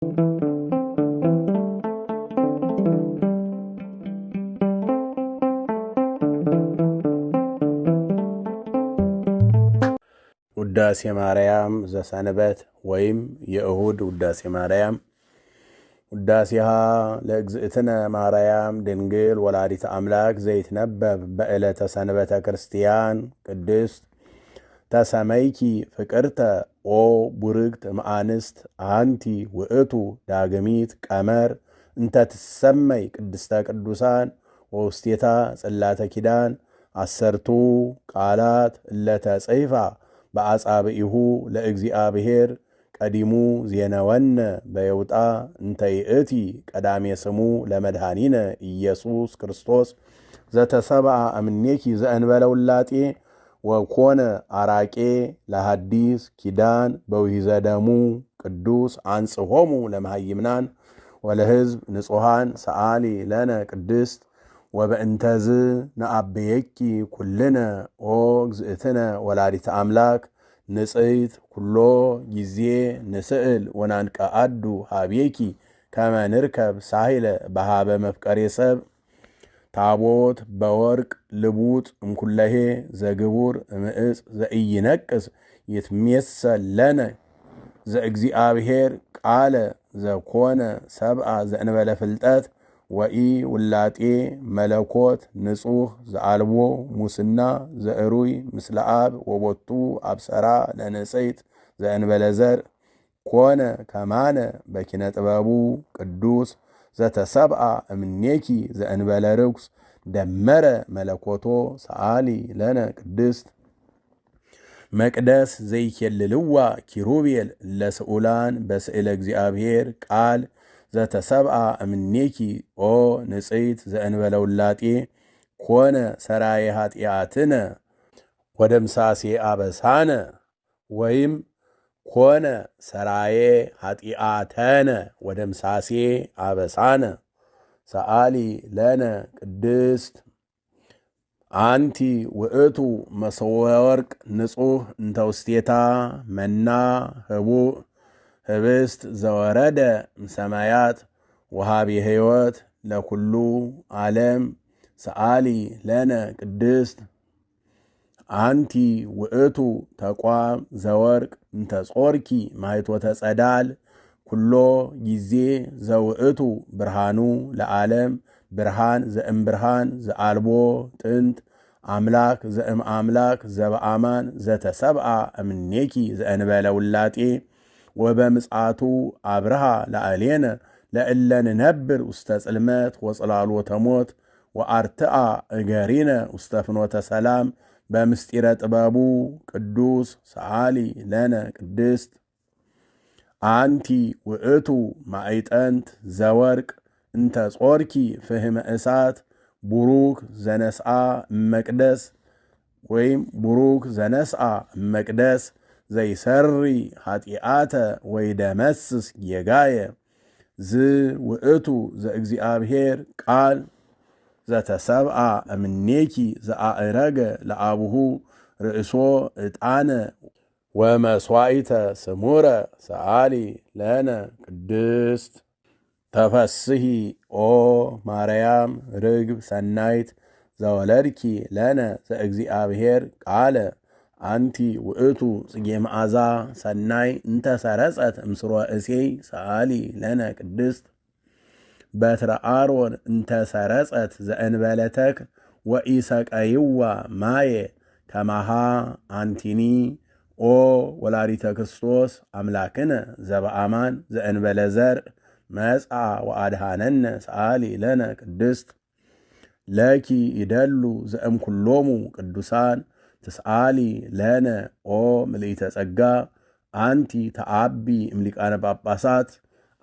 ውዳሴ ማርያም ዘሰንበት ወይም የእሁድ ውዳሴ ማርያም። ውዳሴሃ ለእግዝእትነ ማርያም ድንግል ወላዲተ አምላክ ዘይትነበብ በዕለተ ሰንበተ ክርስቲያን ቅድስት ተሰመይኪ ፍቅርተ ኦ ቡርግት እምአንስት አንቲ ውእቱ ዳግሚት ቀመር እንተ ትሰመይ ቅድስተ ቅዱሳን ወውስቴታ ጽላተ ኪዳን አሰርቱ ቃላት እለተ ጽይፋ በአጻብኢሁ ለእግዚአብሔር ቀዲሙ ዜነወነ በየውጣ እንተ ይእቲ ቀዳሜ ስሙ ለመድኃኒነ ኢየሱስ ክርስቶስ ዘተሰብአ እምኔኪ ዘእንበለ ውላጤ ወኮነ አራቄ ለሐዲስ ኪዳን በውሂዘ ደሙ ቅዱስ አንጽሖሙ ለመሃይምናን ወለሕዝብ ንጹሐን ሰአሊ ለነ ቅድስት ወበእንተዝ ነአብየኪ ኩልነ ኦ እግዝእትነ ወላዲተ አምላክ ንጽሕት ኩሎ ጊዜ ንስእል ወናንቀአዱ ሃቤኪ ከመ ንርከብ ሳሂለ በሃበ መፍቀሬ ሰብ ታቦት በወርቅ ልቡጥ እምኩለሄ ዘግቡር እምዕፅ ዘኢይነቅስ ይትሜሰል ለነ ዘእግዚአብሔር ቃለ ዘኮነ ሰብአ ዘእንበለ ፍልጠት ወኢ ውላጤ መለኮት ንጹሕ ዘአልቦ ሙስና ዘእሩይ ምስለ አብ ወቦቱ አብሰራ ለንጽሕት ዘእንበለ ዘር ኮነ ከማነ በኪነ ጥበቡ ቅዱስ ዘተሰብአ እምኔኪ ዘእንበለ ርኩስ ደመረ መለኮቶ ሰአሊ ለነ ቅድስት መቅደስ ዘይኬልልዋ ኪሩቤል ለስዑላን በስዕለ እግዚአብሔር ቃል ዘተሰብአ እምኔኪ ኦ ንጽሕት ዘእንበለ ውላጤ ኮነ ሰራየ ኃጢአትነ ወደምሳሴ አበሳነ ወይም ኮነ ሰራየ ኃጢአተነ ወደምሳሴ አበሳነ ሰአሊ ለነ ቅድስት አንቲ ውእቱ መሰወ ወርቅ ንጹሕ እንተ ውስቴታ መና ህቡእ ህብስት ዘወረደ እምሰማያት ወሃቢ ሕይወት ለኩሉ ዓለም ሰአሊ ለነ ቅድስት አንቲ ውእቱ ተቋም ዘወርቅ እንተ ጾርኪ ማይቶተ ጸዳል ኩሎ ጊዜ ዘውእቱ ብርሃኑ ለዓለም ብርሃን ዘእምብርሃን ዘአልቦ ጥንት አምላክ ዘእም አምላክ ዘበአማን ዘተሰብአ እምኔኪ ዘእንበለ ውላጤ ወበምጽአቱ አብርሃ ለአሌነ ለእለ ንነብር ውስተ ጽልመት ወጽላሎተ ሞት ወአርትአ እገሪነ ውስተ ፍኖተ ሰላም በምስጢረ ጥበቡ ቅዱስ ሰአሊ ለነ ቅድስት አንቲ ውእቱ ማዕጠንት ዘወርቅ እንተ ጾርኪ ፍህመ እሳት ቡሩክ ዘነስአ መቅደስ ወይም ቡሩክ ዘነስአ መቅደስ ዘይሰሪ ኃጢአተ ወይደመስስ ጌጋየ ዝ ውእቱ ዘእግዚአብሔር ቃል ዘተሰብአ እምኔኪ ዘአእረገ ለአቡሁ ርእሶ ዕጣነ ወመስዋኢተ ስሙረ ሰአሊ ለነ ቅድስት ተፈስሒ ኦ ማርያም ርግብ ሰናይት ዘወለድኪ ለነ ዘእግዚአብሔር ቃለ አንቲ ውእቱ ጽጌ መዓዛ ሰናይ እንተ ሰረጸት እምስሮ እሴይ ሰአሊ ለነ ቅድስት በትረ አሮን እንተ ሰረጸት ዘእንበለ ተክል ወኢሰቀይዋ ማየ ከማሃ አንቲኒ ኦ ወላዲተ ክርስቶስ አምላክነ ዘበአማን ዘእንበለ ዘርእ መጽአ ወአድሃነነ ሰአሊ ለነ ቅድስት ለኪ ይደሉ ዘእምኩሎሙ ቅዱሳን ትስአሊ ለነ ኦ ምልዕተ ጸጋ አንቲ ተአቢ እምሊቃነ ጳጳሳት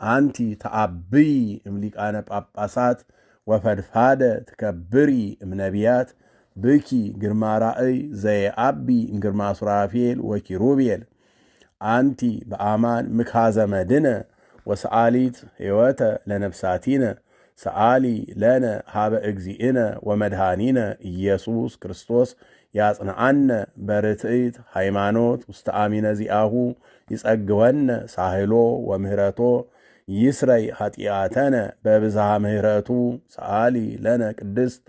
አንቲ ተአብይ እምሊቃነ ጳጳሳት ወፈድፋደ ትከብሪ እምነቢያት ብኪ ግርማ ራእይ ዘየአቢ እምግርማ ሱራፌል ወኪሩቤል አንቲ በአማን ምክሃዘ መድነ ወሰአሊት ሕይወተ ለነፍሳቲነ ሰአሊ ለነ ሃበ እግዚእነ ወመድኃኒነ ኢየሱስ ክርስቶስ ያጽንዓነ በርትዕት ሃይማኖት ውስተ አሚነ ዚአሁ ይጸግወነ ሳህሎ ወምህረቶ ይስረይ ኃጢአተነ በብዝሃ ምሕረቱ ሰአሊ ለነ ቅድስት